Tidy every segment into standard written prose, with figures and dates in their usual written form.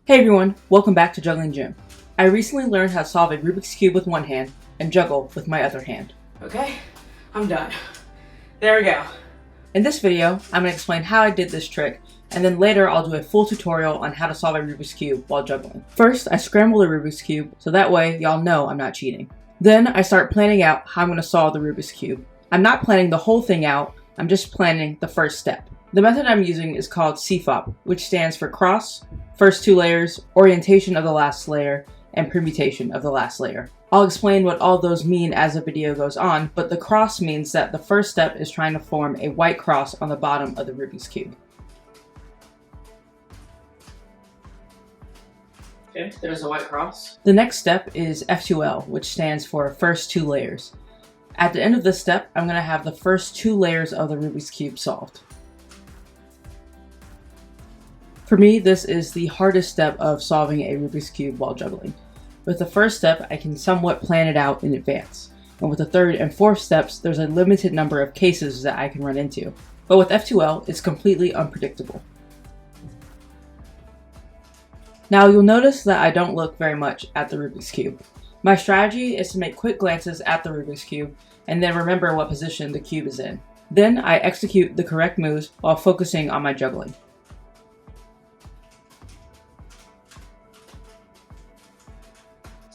Hey everyone, welcome back to Juggling Gym. I recently learned how to solve a Rubik's Cube with one hand and juggle with my other hand. Okay, I'm done. There we go. In this video, I'm going to explain how I did this trick, and then later I'll do a full tutorial on how to solve a Rubik's Cube while juggling. First, I scramble the Rubik's Cube, so that way y'all know I'm not cheating. Then I start planning out how I'm going to solve the Rubik's Cube. I'm not planning the whole thing out, I'm just planning the first step. The method I'm using is called CFOP, which stands for cross, first two layers, orientation of the last layer, and permutation of the last layer. I'll explain what all those mean as the video goes on, but the cross means that the first step is trying to form a white cross on the bottom of the Rubik's Cube. Okay, there's a white cross. The next step is F2L, which stands for first two layers. At the end of this step, I'm going to have the first two layers of the Rubik's Cube solved. For me, this is the hardest step of solving a Rubik's Cube while juggling. With the first step, I can somewhat plan it out in advance. And with the third and fourth steps, there's a limited number of cases that I can run into. But with F2L, it's completely unpredictable. Now you'll notice that I don't look very much at the Rubik's Cube. My strategy is to make quick glances at the Rubik's Cube and then remember what position the cube is in. Then I execute the correct moves while focusing on my juggling.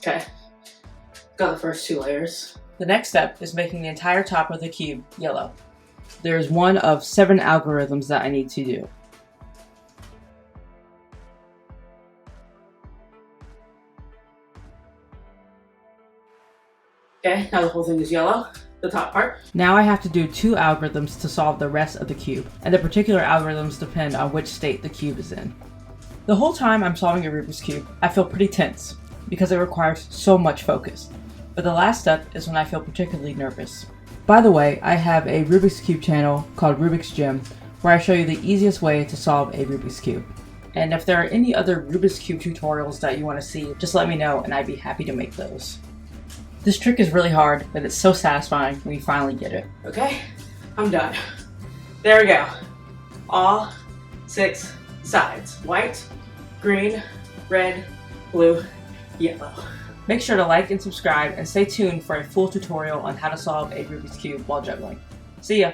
Okay, got the first two layers. The next step is making the entire top of the cube yellow. There is one of 7 algorithms that I need to do. Okay, now the whole thing is yellow, the top part. Now I have to do 2 algorithms to solve the rest of the cube, and the particular algorithms depend on which state the cube is in. The whole time I'm solving a Rubik's Cube, I feel pretty tense, because it requires so much focus. But the last step is when I feel particularly nervous. By the way, I have a Rubik's Cube channel called Rubik's Gym, where I show you the easiest way to solve a Rubik's Cube. And if there are any other Rubik's Cube tutorials that you want to see, just let me know and I'd be happy to make those. This trick is really hard, but it's so satisfying when you finally get it. Okay, I'm done. There we go. All 6 sides. White, green, red, blue, yellow. Make sure to like and subscribe and stay tuned for a full tutorial on how to solve a Rubik's Cube while juggling. See ya!